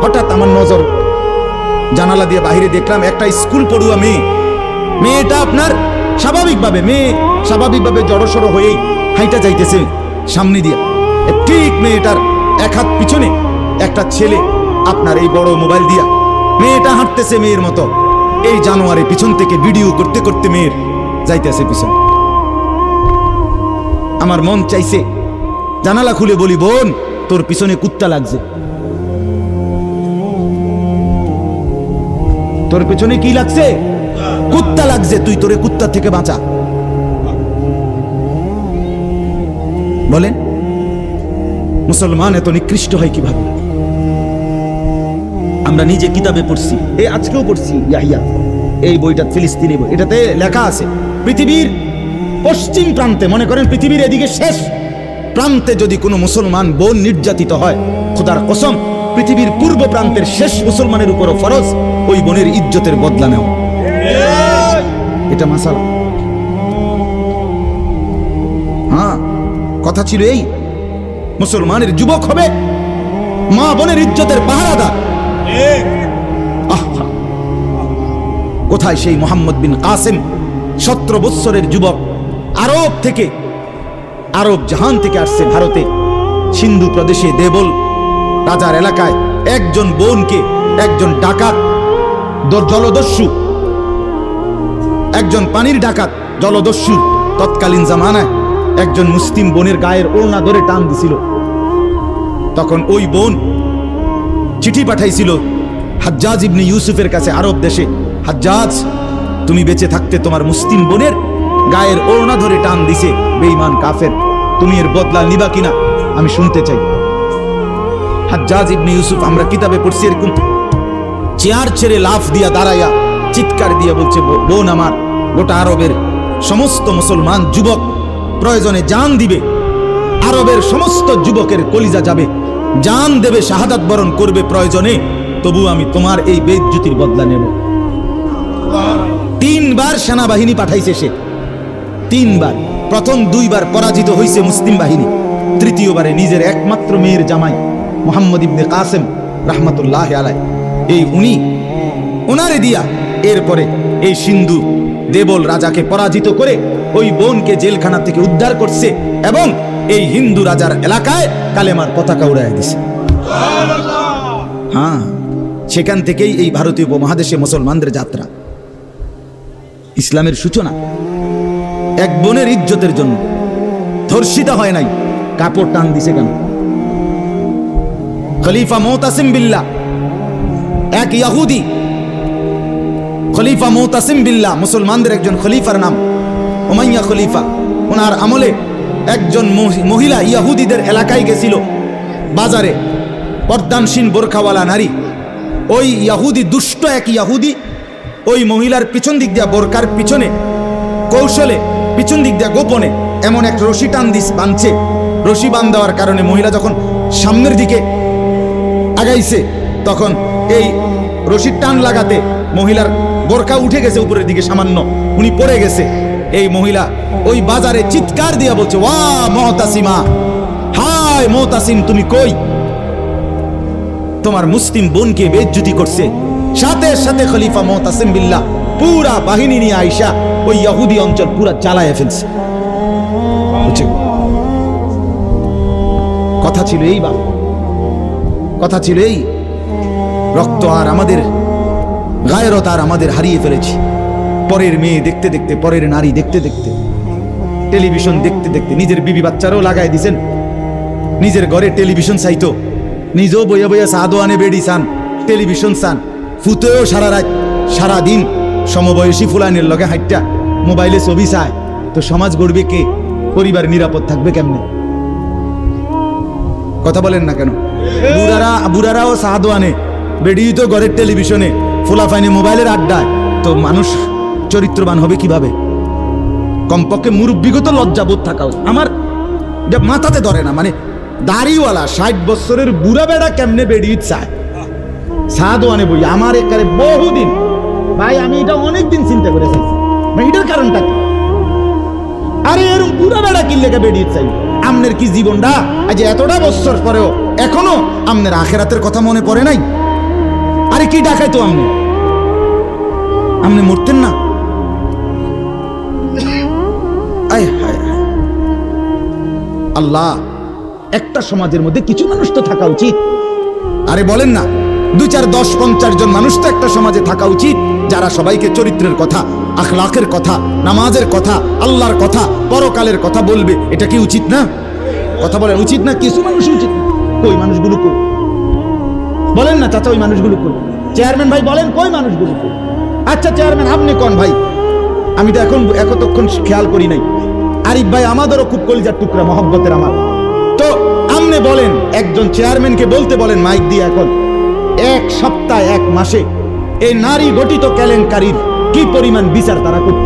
হঠাৎ আমার নজর জানালা দিয়ে বাহিরে দেখলাম একটা স্কুল পড়ুয়া মেয়ে। মেয়েটা আপনার স্বাভাবিকভাবে জড়সড় হয়েই হাইটা যাইতেছে সামনে দিয়ে। ঠিক মেয়েটার এক হাত পিছনে একটা ছেলে আপনার এই বড় মোবাইল দিয়া, মেয়েটা হাঁটতেছে মেয়ের মতো। এই জানোয়ারে পিছন থেকে ভিডিও করতে করতে মেয়ের যাইতেছে পিছন। আমার মন চাইছে জানালা খুলে বলি, বোন তোর পিছনে কুত্তা লাগছে, তোর পেছনে কি লাগছে? কুত্তা লাগছে, তুই তোরে কুত্তা থেকে বাঁচা। বলেন মুসলমান এত নিকৃষ্ট হয় কিভাবে? আমরা নিজে কিতাবে পড়ছি, এই আজকেও পড়ছি ইয়াহিয়া, এই বইটা ফিলিস্তিনি বই, এটাতে লেখা আছে পৃথিবীর পশ্চিম প্রান্তে, মনে করেন পৃথিবীর এদিকে শেষ প্রান্তে যদি কোনো মুসলমান বোন নির্যাতিত হয়, খোদার কসম পৃথিবীর পূর্ব প্রান্তের শেষ মুসলমানের উপরও ফরজ ওই বোনের ইজ্জতের বদলা নেওয়া। এটা মাসালা। হ্যাঁ, কথা ছিল এই, মুসলমানের যুবক হবে মা বোনের ইজ্জতের পাহারাদার। কোথায় সেই মোহাম্মদ বিন কাসেম, 17 বৎসরের যুবক, আরব থেকে, আরব জাহান থেকে আসছে ভারতে, সিন্ধু প্রদেশে দেবল রাজার এলাকায় একজন বোনকে একজন ডাকাত, জলদস্যু, একজন পানির ডাকাত জলদস্যু তৎকালীন জামানায় একজন মুসলিম বোনের গায়ের ওড়না ধরে টান দিছিল। তখন ওই বোন চিঠি পাঠাইছিল হাজ্জাজ ইবনে ইউসুফের কাছে আরব দেশে, হাজ্জাজ তুমি বেঁচে থাকতে তোমার মুসলিম বোনের গায়ের ওড়না ধরে টান দিছে বেঈমান কাফের, তুমি এর বদলা নিবা কিনা আমি শুনতে চাই। হাজ্জাজ ইবনে ইউসুফ, আমরা কিতাবে পড়ছি, এরকম চেয়ার ছেড়ে লাফ দিয়া দাঁড়াইয়া চিৎকার দিয়ে বলছে, বোন আমার, গোটা আরবের সমস্ত মুসলমান যুবক প্রয়োজনে জান দিবে, আরবের সমস্ত যুবকের কলিজা যাবে, জান দেবে, শাহাদাত বরণ করবে প্রয়োজনে, তবু আমি তোমার এই বেইজ্জতির বদলা নেব। 3 বার সেনাবাহিনী পাঠাইছে সে, 3 বার। প্রথম 2 বার পরাজিত হয়েছে মুসলিম বাহিনী, তৃতীয়বারে নিজের একমাত্র মেয়ের জামাই মোহাম্মদ ইবনে কাসেম রাহমাতুল্লাহ আলাইহি, এই ওনারে দিয়া এরপরে এই সিন্ধু দেবল রাজাকে পরাজিত করে ওই বোনকে জেলখানা থেকে উদ্ধার করছে এবং এই হিন্দু রাজার এলাকায় কালেমার পতাকা উড়াইয়া দিছে। হ্যাঁ, সেখান থেকেই এই ভারতীয় উপমহাদেশে মুসলমানদের যাত্রা, ইসলামের সূচনা। এক বোনের ইজ্জতের জন্য ধর্ষিতা হয় নাই, কাপড় টান দিছে কেন? খলিফা মুতাসিম বিল্লাহ, এক ইহুদি খলিফা মুতাসিম বিল্লাহ, মুসলমানদের একজন খলিফার নাম উমাইয়া খলিফা। ওনার আমলে একজন মহিলা ইহুদিদের এলাকায় গেছিল, বাজারে পর্দানসীন বোরখাওয়ালা নারী। ওই ইহুদি, দুষ্ট এক ইহুদি, ওই মহিলার পিছন দিক দিয়া, বোরকার পিছনে কৌশলে পিছন দিক দিয়া গোপনে এমন এক রশি টান বাঁধছে। রশি বাঁধ দেওয়ার কারণে মহিলা যখন সামনের দিকে আগাইছে, তখন এই রশির টান লাগাতে মহিলার বোরকা উঠে গেছে উপরের দিকে সামান্য, উনি পড়ে গেছে। এই মহিলা ওই বাজারে চিৎকার দিয়া বলছে, ওয়া মুতাসিমা, কয় মুতাসিম তুমি কই? তোমার মুসলিম বোনকে বেইজ্জতি করছে। সাথে সাথে খলিফা মুতাসিম বিল্লাহ পুরা বাহিনী নিয়ে আইসা ওই ইহুদি অঞ্চল পুরা জ্বালায় ফেলছে। কথা ছিল এই বাবা, কথা ছিল এই। রক্ত আর আমাদের গায়রত আর আমাদের হারিয়ে ফেলেছি। পরের মেয়ে দেখতে দেখতে, পরের নারী দেখতে দেখতে, টেলিভিশন দেখতে দেখতে নিজের বিবি বাচ্চারও লাগাই দিছেন। নিজের ঘরে টেলিভিশন চাইতো, নিজেও বইয়া বইয়া সাদো আনে বেডি চান, টেলিভিশন চান। ফুতেও সারা রাত সারা দিন সমবয়সী ফুলানের লগে হাইটটা মোবাইলে ছবি চায়। তো সমাজ গড়বে কে? পরিবার নিরাপদ থাকবে কেমনে? কথা বলেন না কেন? বুড়ারাও সাদো আনে, বেডি তো ঘরের টেলিভিশনে, ফুলাফাইনে মোবাইলের আড্ডায়। তো মানুষ চরিত্রবান হবে কিভাবে? কমপক্ষে মুরব্বিগত লজ্জাবোধ থাকা উচিত। আমার মাথাতে ধরে না, মানে দাড়িওয়ালা 60 বছরের বুড়া বেড়া কেমনে বেড়িয়ে চায় সাদো আনে বই? আমার একারে বহুদিন ভাই, আমি এটা অনেকদিন চিন্তা করে চাইছি, এটার কারণটা কি? আরে এরকম বুড়া বেড়া কি লেগে বেড়িয়ে চাই? আমনের কি জীবনটা আজ এতটা বছর পরেও এখনো আমনের আখেরাতের কথা মনে পড়ে নাই? আরে কি ডাকাই তো আমনে মরতেন না? আল্লাহ, একটা সমাজের মধ্যে কিছু মানুষ তো থাকা উচিত। আরে বলেন না, 2, 4, 10, 50 জন মানুষ তো একটা সমাজে থাকা উচিত, যারা সবাইকে চরিত্রের কথা, আখলাকের কথা, নামাজের কথা, আল্লাহর কথা, পরকালের কথা বলবে। এটা কি উচিত না? কথা বলেন, উচিত না? কিছু মানুষ উচিত না। কই মানুষগুলো কই? বলেন না চাচা, ওই মানুষগুলো কই? চেয়ারম্যান ভাই বলেন, কই মানুষগুলো কই? আচ্ছা চেয়ারম্যান আপনি কোন ভাই? আমি তো এতক্ষণ খেয়াল করি নাই। আরিফ ভাই আমাদেরও খুব কলিজার টুকরা, মহব্বতের আমার। তো আমনে বলেন, একজন চেয়ারম্যানকে বলতে বলেন মাইক দিয়ে, এখন 1 সপ্তাহ 1 মাসে এই নারী গঠিত কেলেঙ্কারির কি পরিমাণ বিচার তারা করত?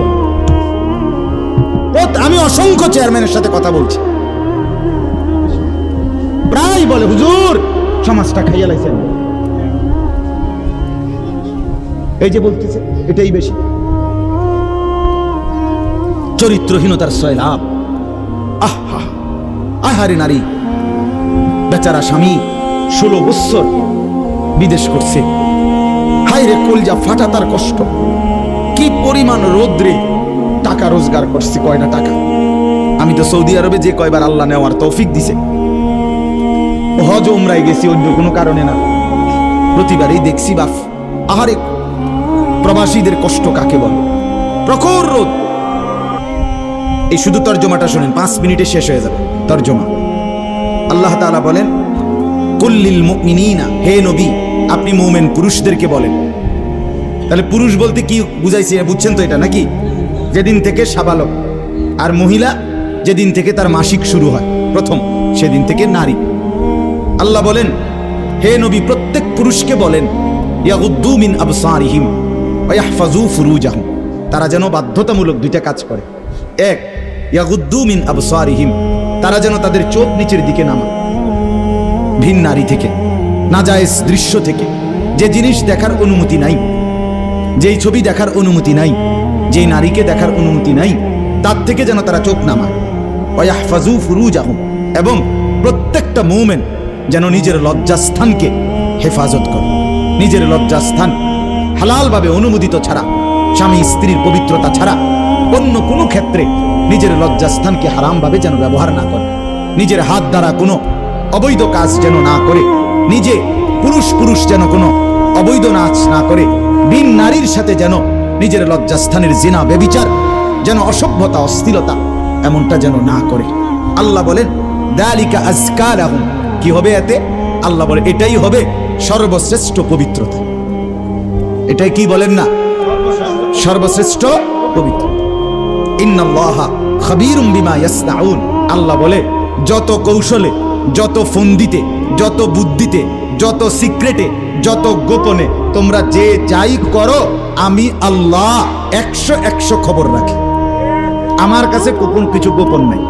আমি অসংখ্য চেয়ারম্যানের সাথে কথা বলছি, প্রায় বলে হুজুর সমাজটা খাইয়া লাইছেন। এই যে বলতেছে এটাই বেশি। চরিত্রহীনতার সয়লাভ। আহা, আহারে নারী, বেচারা স্বামী 16 বছর বিদেশ করছে। হায় রে, কলজা ফাটা তার কষ্ট। কি পরিমাণ রোদ্রে টাকা রোজগার করছে, কয়টা টাকা। আমি তো সৌদি আরবে যে কয়বার আল্লাহ নেওয়ার তৌফিক দিছে, হজ উমরায় গেছি অন্য কোনো কারণে না, প্রতিবারই দেখছি বাফ। আহারে, প্রবাসীদের কষ্ট কাকে বলে? প্রখর রোদ। এই শুধু তর্জমাটা শুনেন, 5 মিনিটে শেষ হয়ে যাবে তর্জমা। আল্লাহ তাআলা বলেন, কুল্লিল মুমিনিনা, হে নবী আপনি মুমিন পুরুষদেরকে বলেন। তাহলে পুরুষ বলতে কি বুঝাইছে বুঝছেন তো এটা নাকি? যেদিন থেকে সাবালক, আর মহিলা যেদিন থেকে তার মাসিক শুরু হয় প্রথম, সেদিন থেকে নারী। আল্লাহ বলেন, হে নবী প্রত্যেক পুরুষকে বলেন, ইয়াগুদ্দু মিন আবসারিহিম ওয়া ইয়াহফাজু ফুরুজাহুম, তারা যেন বাধ্যতামূলক 2টা কাজ করে। 1, ইয়াগুদ্দু মিন আবসারিহিম, তারা যেন তাদের চোখ নিচের দিকে নামায় ভিন নারী থেকে, নাজায়েজ দৃশ্য থেকে, যে জিনিস দেখার অনুমতি নাই, যেই ছবি দেখার অনুমতি নাই, যেই নারীকে দেখার অনুমতি নাই, তার থেকে যেন তারা চোখ নামায়। ওয়া ইয়াহফাজু ফুরুজাহুম, এবং প্রত্যেকটা মুমিন যেন নিজের লজ্জাস্থানকে হেফাজত করে। নিজের লজ্জাস্থান হালালভাবে অনুমোদিত ছাড়া, স্বামী স্ত্রীর পবিত্রতা ছাড়া অন্য কোনো ক্ষেত্রে নিজের লজ্জাস্থানকে হারামভাবে যেন ব্যবহার না করে। নিজের হাত দ্বারা কোনো অবৈধ কাজ যেন না করে, নিজে পুরুষ যেন কোনো অবৈধ নাচ না করে, ভিন নারীর সাথে যেন নিজের লজ্জাস্থানের জিনা ব্যভিচার, যেন অসভ্যতা অশ্লীলতা এমনটা যেন না করে। আল্লাহ বলেন, যালিকা আযকা লাহুম, কি হবে এতে? আল্লাহ বলে এটাই হবে সর্বশ্রেষ্ঠ পবিত্রতা। এটাই কি বলেন না? সর্বশ্রেষ্ঠ পবিত্র। ইন্নাল্লাহা খাবীরুম বিমা ইয়াসনাউন, আল্লাহ বলে যত কৌশলে, যত ফন্দিতে, যত বুদ্ধিতে, যত সিক্রেটে, যত গোপনে তোমরা যে যাই করো, আমি আল্লাহ 100 খবর রাখি। আমার কাছে গোপন কিছু গোপন নাই।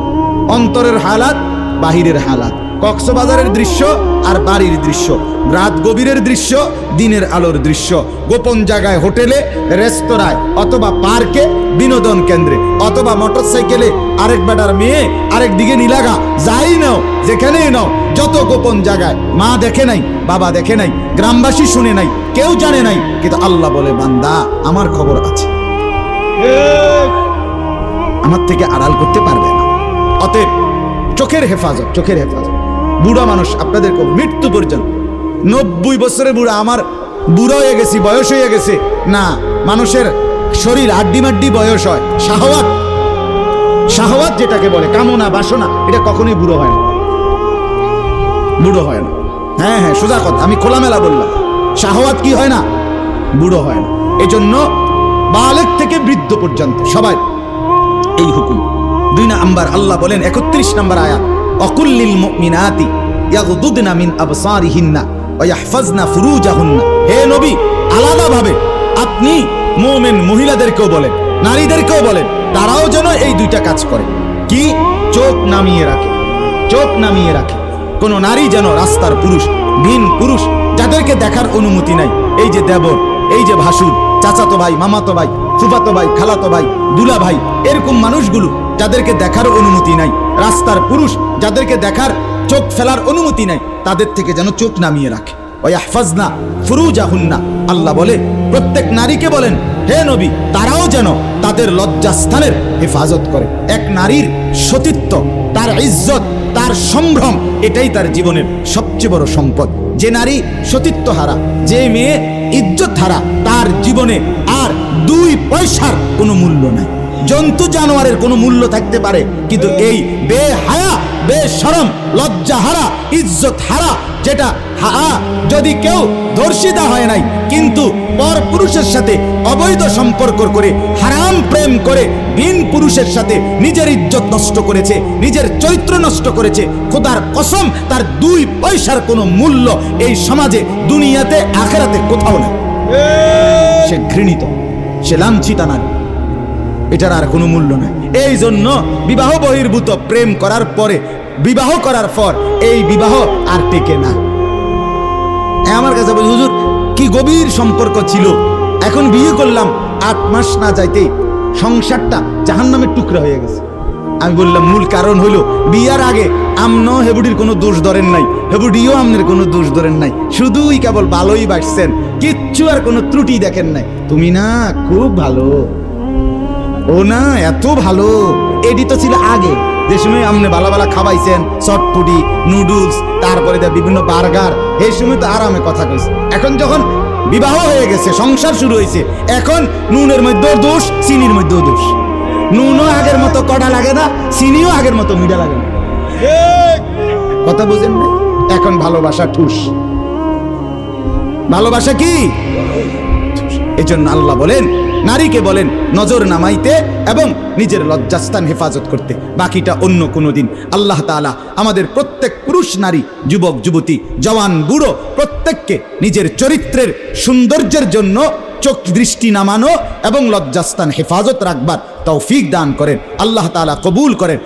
অন্তরের হালাত, বাহিরের হালাত, কক্সবাজারের দৃশ্য আর বাড়ির দৃশ্য, রাত গভীরের দৃশ্য, দিনের আলোর দৃশ্য, গোপন জায়গায়, হোটেলে, রেস্তোরাঁয়, অথবা পার্কে, বিনোদন কেন্দ্রে, অথবা মোটরসাইকেলে আরেক বেটার মেয়ে আরেক দিকে নিলাগা, যাই নাও, যেখানেই নাও, যত গোপন জায়গায়, মা দেখে নাই, বাবা দেখে নাই, গ্রামবাসী শুনে নাই, কেউ জানে নাই, কিন্তু আল্লাহ বলে বান্দা আমার খবর আছে, আমার থেকে আড়াল করতে পারবে না। অতএব চোখের হেফাজত, চোখের হেফাজত। বুড়া মানুষ আপনাদেরকে মৃত্যু পর্যন্ত, 90 বছরের বুড়া, আমার বুড়ো হয়ে গেছি, বয়স হয়ে গেছে না, মানুষের শরীর আড্ডি মাড্ডি বয়স হয়, শাহওয়াত, শাহওয়াত যেটাকে বলে কামনা বাসনা, এটা কখনোই বুড়ো হয় না, বুড়ো হয় না। হ্যাঁ হ্যাঁ, সোজা কথা, আমি খোলামেলা বললাম, শাহওয়াত কি হয় না, বুড়ো হয় না। এজন্য বালেগ থেকে বৃদ্ধ পর্যন্ত সবাই এই হুকুম। 2 নাম্বার আল্লাহ বলেন 31 নম্বর আয়াত, অকুল্লিল মুমিনাতি ইয়াগুদুদনা মিন আবসারিহিন্না ওয়া ইয়াহফাজনা ফুরুজাহুন্না। হে নবী, আলাদাভাবে আপনি মুমিন মহিলাদেরকেও বলেন, নারীদেরকেও বলেন, তারাও যেন এই 2টা কাজ করে। কি? চোখ নামিয়ে রাখে, চোখ নামিয়ে রাখে। কোন নারী যেন রাস্তার পুরুষ, ভিন পুরুষ, যাদেরকে দেখার অনুমতি নাই, এই যে দেবর, এই যে ভাসুর, চাচাতো ভাই, মামাতো ভাই, ফুফাতো ভাই, খালাতো ভাই, দুলা ভাই, এরকম মানুষগুলো যাদেরকে দেখার অনুমতি নাই, রাস্তার পুরুষ যাদেরকে দেখার, চোখ ফেলার অনুমতি নাই, তাদের থেকে যেন চোখ নামিয়ে রাখে। ওয়া ইয়াহফাজনা ফুরুজাহুন্না। আল্লাহ বলে প্রত্যেক নারীকে বলেন, হে নবী, তারাও যেন তাদের লজ্জাস্থানের হেফাজত করে। এক নারীর সতীত্ব, তার ইজ্জত, তার সম্ভ্রম, এটাই তার জীবনের সবচেয়ে বড় সম্পদ। যে নারী সতীত্ব হারা, যে মেয়ে ইজ্জত হারা, তার জীবনে আর 2 পয়সার কোনো মূল্য নাই। জন্তু জানোয়ারের কোনো মূল্য থাকতে পারে, কিন্তু এই বেহায়া, বেশরম, লজ্জা হারা, ইজ্জত হারা, যেটা যদি কেউ ধর্ষিতা হয় নাই, কিন্তু পর পুরুষের সাথে অবৈধ সম্পর্ক করে, হারাম প্রেম করে, ভিন পুরুষের সাথে নিজের ইজ্জত নষ্ট করেছে, নিজের চরিত্র নষ্ট করেছে, খোদার কসম তার 2 পয়সার কোনো মূল্য এই সমাজে, দুনিয়াতে, আখেরাতে কোথাও নাই। সে ঘৃণিত, সে লাঞ্ছিতা নারী, এটার আর কোনো মূল্য নাই। এই জন্য বিবাহ বহির্ভূত প্রেম করার পরে, বিবাহ করার পর এই বিবাহ আর টেকে না। আমার কাছে বলি, হুজুর কি গভীর সম্পর্ক ছিল, এখন বিয়ে করলাম, 8 মাস না যাইতেই সংসারটা জাহান্নামের টুকরা হয়ে গেছে। আমি বললাম মূল কারণ হলো বিয়ার আগে আমনও হেবুডির কোনো দোষ ধরেন নাই, হেবুডিও আমনের কোনো দোষ ধরেন নাই, শুধুই কেবল ভালোই বাসছেন, কিচ্ছু আর কোনো ত্রুটি দেখেন নাই। তুমি না খুব ভালো, ও না এত ভালো, এটি তো ছিল আগে, যে সময় আপনি ভালো ভালো খাওয়াইছেন, চটপুটি, নুডলস, তারপরে বিভিন্ন বার্গার, এই সময় তো আরামে কথা কইছে। এখন যখন বিবাহ হয়ে গেছে, সংসার শুরু হয়েছে, এখন নুনের মধ্যেও দোষ, চিনির মধ্যেও দোষ। নুনও আগের মতো কড়া লাগে না, চিনিও আগের মতো মিঠা লাগে না। কথা বুঝেন না? এখন ভালোবাসা ঠুস, ভালোবাসা কি? এজন্য আল্লাহ বলেন, নারীকে বলেন নজর নামাইতে এবং নিজের লজ্জাস্থান হেফাজত করতে, বাকিটা অন্য কোনো দিন। আল্লাহ তাআলা আমাদের প্রত্যেক পুরুষ, নারী, যুবক, যুবতী, জওয়ান, বুড়ো প্রত্যেককে নিজের চরিত্রের সৌন্দর্যের জন্য চোখ দৃষ্টি নামানো এবং লজ্জাস্থান হেফাজত রাখবার তৌফিক দান করেন। আল্লাহ তাআলা কবুল করেন।